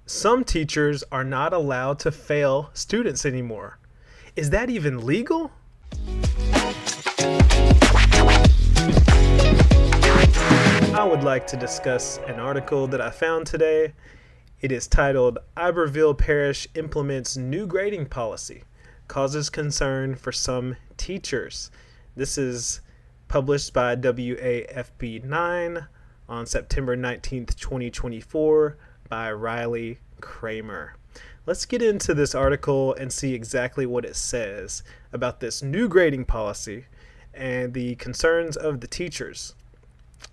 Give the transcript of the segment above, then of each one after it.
Some teachers are not allowed to fail students anymore. Is that even legal? I would like to discuss an article that I found today. It is titled, Iberville Parish Implements New Grading Policy, Causes Concern for Some Teachers. This is published by WAFB 9 on September 19th, 2024 by Riley Kramer. Let's get into this article and see exactly what it says about this new grading policy and the concerns of the teachers.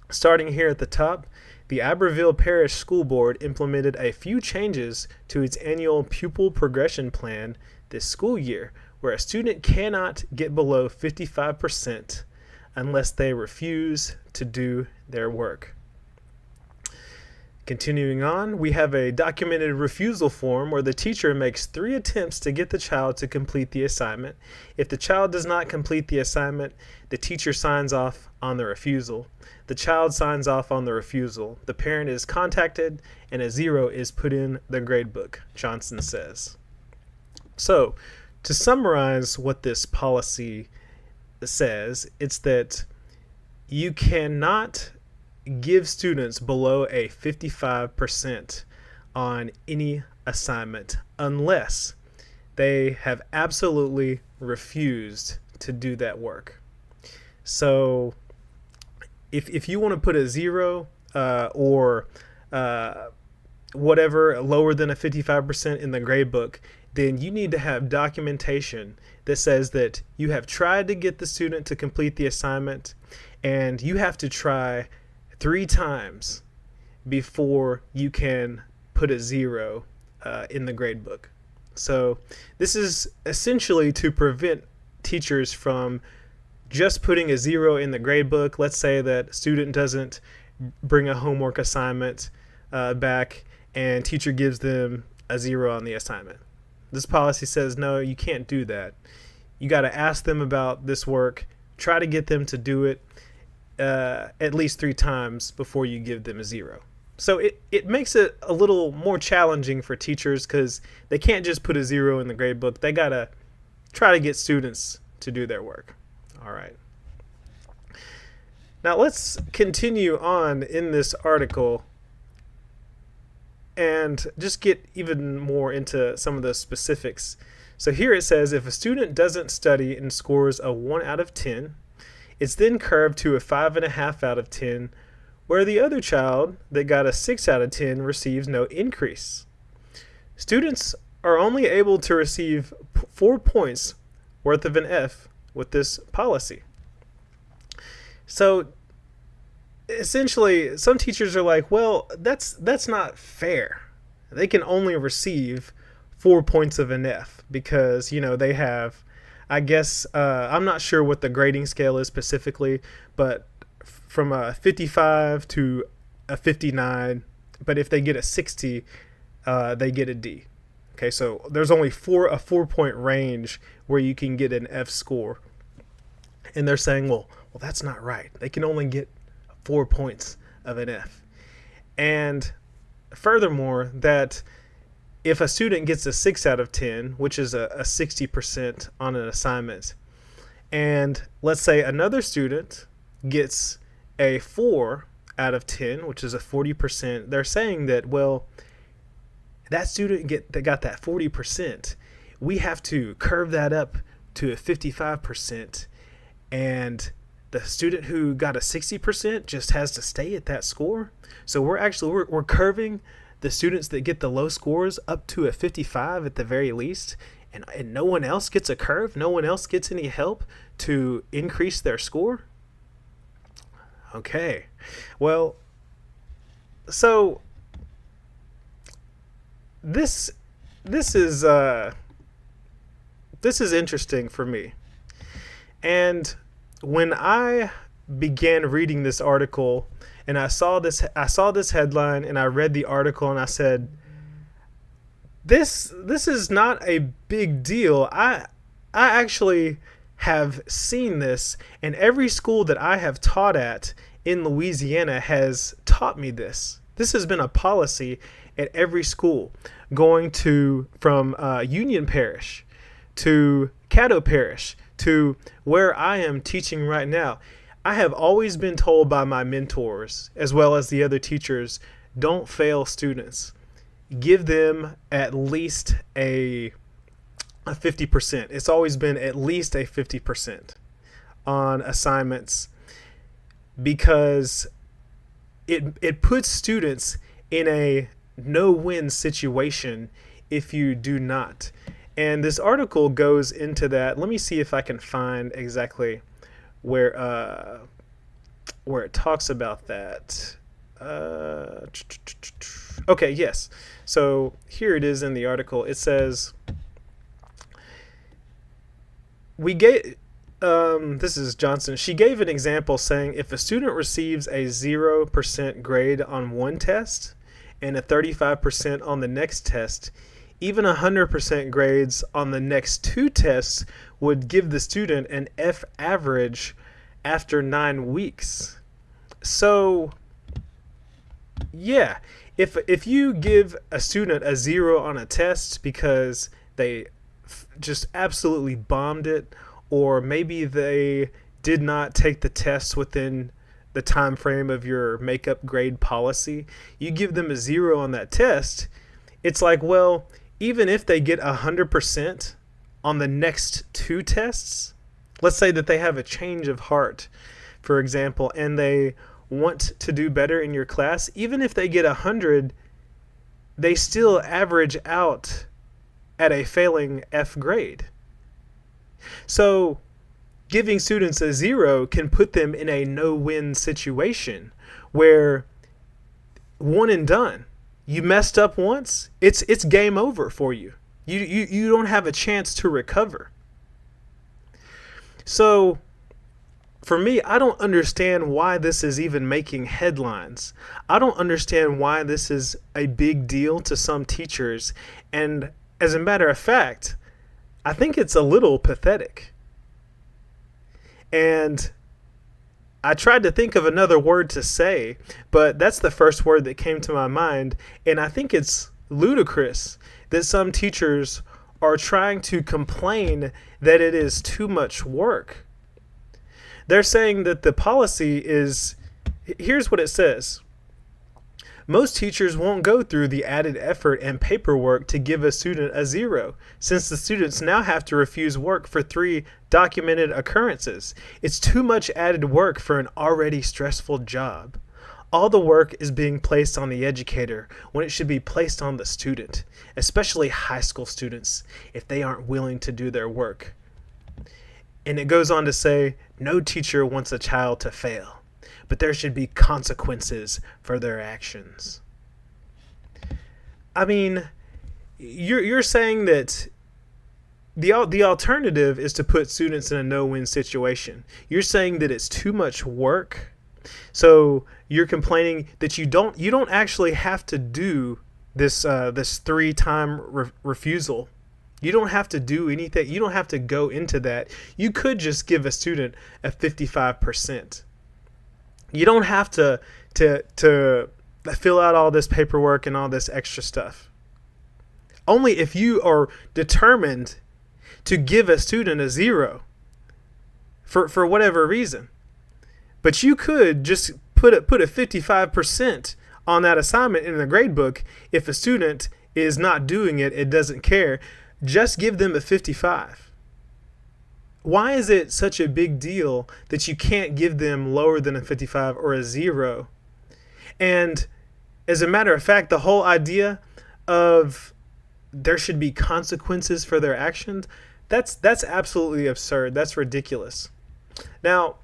Starting here at the top, the Iberville Parish School Board implemented a few changes to its annual pupil progression plan this school year, where a student cannot get below 55% unless they refuse to do their work. Continuing on, we have a documented refusal form where the teacher makes 3 attempts to get the child to complete the assignment. If the child does not complete the assignment, the teacher signs off on the refusal. The child signs off on the refusal. The parent is contacted and a 0 is put in the gradebook, Johnson says. So, to summarize what this policy says, it's that you cannot give students below a 55% on any assignment unless they have absolutely refused to do that work. So if you want to put a 0 or whatever lower than a 55% in the grade book, then you need to have documentation that says that you have tried to get the student to complete the assignment, and you have to try 3 times before you can put a 0 in the grade book. So this is essentially to prevent teachers from just putting a 0 in the grade book. Let's say that student doesn't bring a homework assignment back and teacher gives them a 0 on the assignment. This policy says, no, you can't do that. You got to ask them about this work, try to get them to do it at least 3 times before you give them a 0. So it makes it a little more challenging for teachers because they can't just put a 0 in the grade book. They got to try to get students to do their work. All right. Now let's continue on in this article and just get even more into some of the specifics. So here it says, if a student doesn't study and scores a 1 out of 10, it's then curved to a 5.5 out of 10, where the other child that got a 6 out of 10 receives no increase. Students are only able to receive 4 points worth of an F with this policy. So essentially, some teachers are like, well, that's not fair. They can only receive 4 points of an F because, they have, I guess, I'm not sure what the grading scale is specifically, but from a 55 to a 59, but if they get a 60, they get a D. Okay, so there's only a 4-point range where you can get an F score. And they're saying, well, that's not right. They can only get 4 points of an F. And furthermore, that if a student gets a 6 out of 10, which is a 60% on an assignment, and let's say another student gets a 4 out of 10, which is a 40%, they're saying that, well, that student that got that 40%, we have to curve that up to a 55%, and the student who got a 60% just has to stay at that score. So we're curving the students that get the low scores up to a 55 at the very least, and no one else gets a curve, no one else gets any help to increase their score. Okay, well, so this is interesting for me. And when I began reading this article and I saw this headline and I read the article and I said, this is not a big deal. I actually have seen this, and every school that I have taught at in Louisiana has taught me this. This has been a policy, at every school, going to from Union Parish to Caddo Parish to where I am teaching right now. I have always been told by my mentors, as well as the other teachers, don't fail students. Give them at least a 50%. It's always been at least a 50% on assignments, because it puts students in a no-win situation if you do not. And this article goes into that. Let me see if I can find exactly where it talks about that. Okay, yes. So here it is in the article. It says, this is Johnson. She gave an example saying if a student receives a 0% grade on one test and a 35% on the next test, even 100% grades on the next two tests would give the student an F average after 9 weeks. So, yeah, if you give a student a 0 on a test because they just absolutely bombed it, or maybe they did not take the test within the time frame of your makeup grade policy, you give them a 0 on that test, it's like, well, even if they get 100% on the next two tests, let's say that they have a change of heart, for example, and they want to do better in your class, even if they get 100, they still average out at a failing F grade. So giving students a 0 can put them in a no-win situation where one and done. You messed up once, it's game over for you. You don't have a chance to recover. So for me, I don't understand why this is even making headlines. I don't understand why this is a big deal to some teachers. And as a matter of fact, I think it's a little pathetic. And I tried to think of another word to say, but that's the first word that came to my mind. And I think it's ludicrous that some teachers are trying to complain that it is too much work. They're saying that the policy is, here's what it says. Most teachers won't go through the added effort and paperwork to give a student a 0, since the students now have to refuse work for 3 documented occurrences. It's too much added work for an already stressful job. All the work is being placed on the educator when it should be placed on the student, especially high school students, if they aren't willing to do their work. And it goes on to say, no teacher wants a child to fail, but there should be consequences for their actions. I mean, you're saying that the alternative is to put students in a no-win situation. You're saying that it's too much work. So you're complaining that you don't actually have to do this 3-time refusal. You don't have to do anything. You don't have to go into that. You could just give a student a 55%. You don't have to fill out all this paperwork and all this extra stuff. Only if you are determined to give a student a 0 for whatever reason. But you could just put a 55% on that assignment in the grade book. If a student is not doing it, it doesn't care. Just give them a 55. Why is it such a big deal that you can't give them lower than a 55 or a 0? And as a matter of fact, the whole idea of there should be consequences for their actions, that's absolutely absurd. That's ridiculous. Now,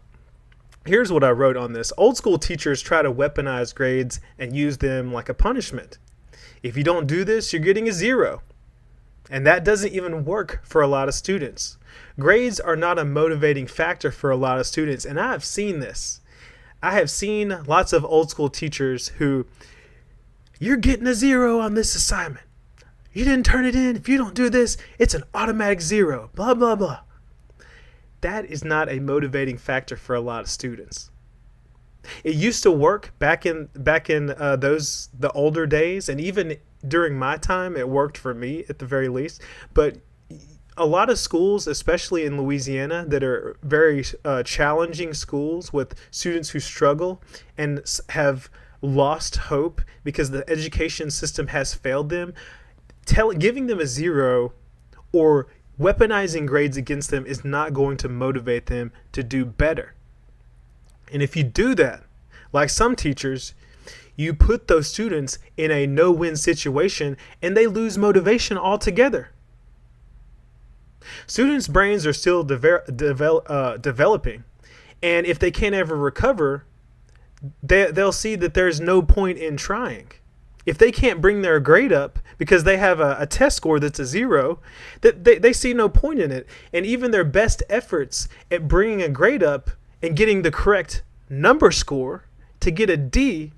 here's what I wrote on this. Old school teachers try to weaponize grades and use them like a punishment. If you don't do this, you're getting a 0. And that doesn't even work for a lot of students. Grades are not a motivating factor for a lot of students. And I have seen this. I have seen lots of old school teachers who, you're getting a 0 on this assignment. You didn't turn it in. If you don't do this, it's an automatic 0. Blah, blah, blah. That is not a motivating factor for a lot of students. It used to work back in those the older days, and even during my time, it worked for me at the very least. But a lot of schools, especially in Louisiana, that are very challenging schools with students who struggle and have lost hope because the education system has failed them, giving them a zero or weaponizing grades against them is not going to motivate them to do better. And if you do that, like some teachers, you put those students in a no-win situation and they lose motivation altogether. Students' brains are still developing, and if they can't ever recover, they'll see that there's no point in trying. If they can't bring their grade up because they have a test score that's a zero, that they see no point in it. And even their best efforts at bringing a grade up and getting the correct number score to get a D,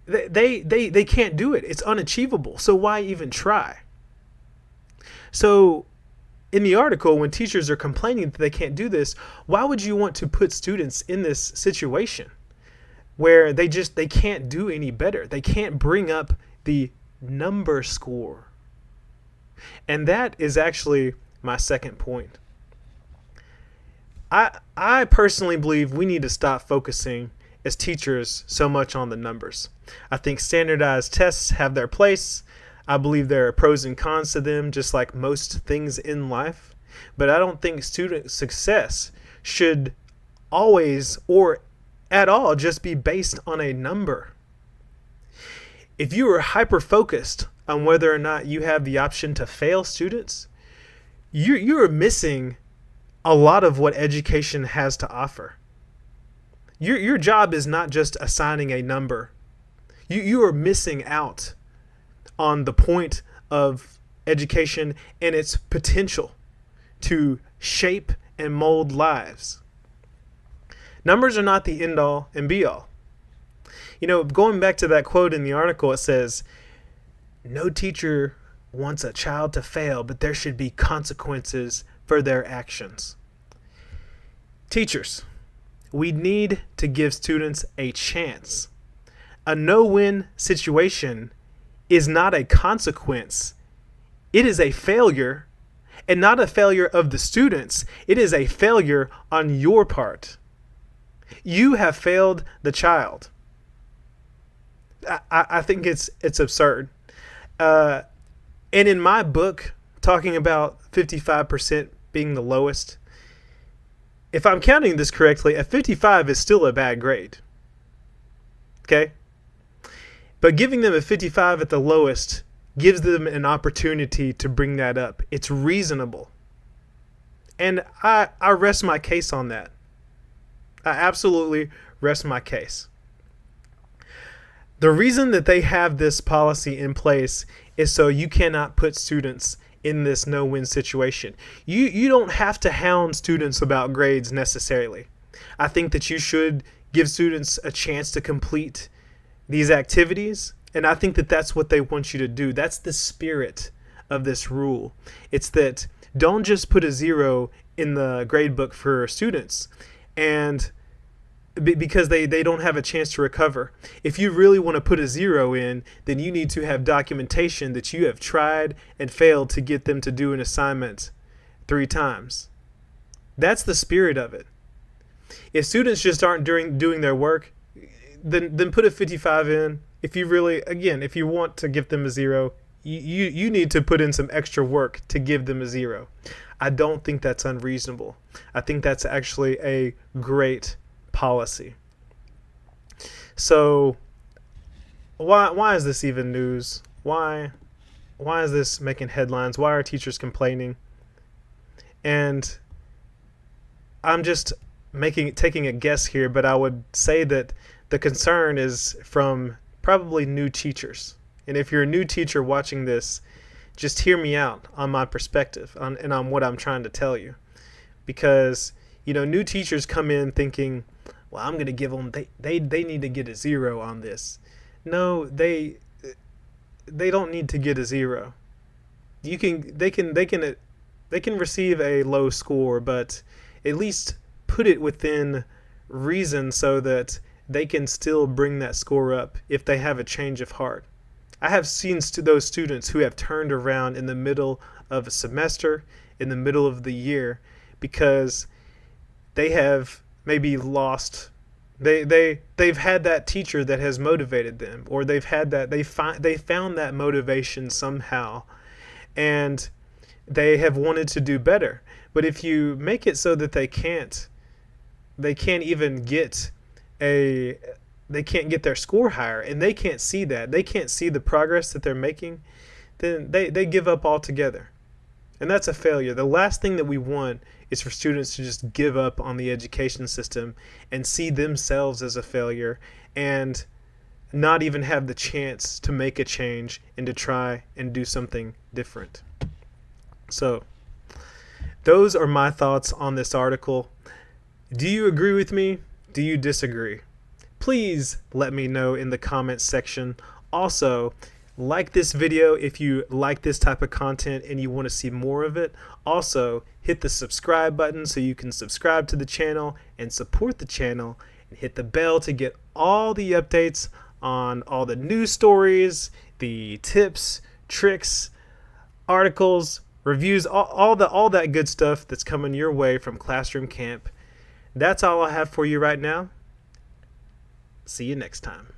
they can't do it. It's unachievable. So why even try? So in the article, when teachers are complaining that they can't do this, why would you want to put students in this situation where they can't do any better? They can't bring up the number score. And that is actually my second point. I personally believe we need to stop focusing as teachers so much on the numbers. I think standardized tests have their place. I believe there are pros and cons to them, just like most things in life. But I don't think student success should always or at all just be based on a number. If you are hyper-focused on whether or not you have the option to fail students, you are missing a lot of what education has to offer. Your job is not just assigning a number. You are missing out on the point of education and its potential to shape and mold lives. Numbers are not the end all and be all. You know, going back to that quote in the article, it says, "No teacher wants a child to fail, but there should be consequences for their actions." Teachers, we need to give students a chance. A no-win situation is not a consequence. It is a failure, and not a failure of the students. It is a failure on your part. You have failed the child. I think it's absurd. And in my book, talking about 55% being the lowest, if I'm counting this correctly, a 55 is still a bad grade. Okay? But giving them a 55 at the lowest gives them an opportunity to bring that up. It's reasonable. And I rest my case on that. I absolutely rest my case. The reason that they have this policy in place is so you cannot put students in this no-win situation. You don't have to hound students about grades necessarily. I think that you should give students a chance to complete these activities, and I think that that's what they want you to do. That's the spirit of this rule. It's that don't just put a zero in the grade book for students and because they don't have a chance to recover. If you really want to put a zero in, then you need to have documentation that you have tried and failed to get them to do an assignment 3 times. That's the spirit of it. If students just aren't doing their work, then put a 55 in. If you really, again, if you want to give them a zero, you need to put in some extra work to give them a zero. I don't think that's unreasonable. I think that's actually a great policy. So why is this even news? Why is this making headlines? Why are teachers complaining? And I'm just taking a guess here, but I would say that the concern is from probably new teachers. And if you're a new teacher watching this, just hear me out on my perspective and on what I'm trying to tell you. Because, new teachers come in thinking, well, I'm going to give them, they need to get a zero on this. No, they don't need to get a zero. They can receive a low score, but at least put it within reason so that they can still bring that score up if they have a change of heart. I have seen those students who have turned around in the middle of a semester, in the middle of the year, because they have maybe lost, they've had that teacher that has motivated them, or they've had that they found that motivation somehow, and they have wanted to do better. But if you make it so that they can't even get they can't get their score higher, and they can't see that, they can't see the progress that they're making, then they give up altogether. And that's a failure. The last thing that we want is for students to just give up on the education system and see themselves as a failure and not even have the chance to make a change and to try and do something different. So, those are my thoughts on this article. Do you agree with me? Do you disagree? Please let me know in the comments section. Also, like this video if you like this type of content and you want to see more of it. Also, hit the subscribe button so you can subscribe to the channel and support the channel, and hit the bell to get all the updates on all the news stories, the tips, tricks, articles, reviews, all that good stuff that's coming your way from Classroom Camp. That's all I have for you right now. See you next time.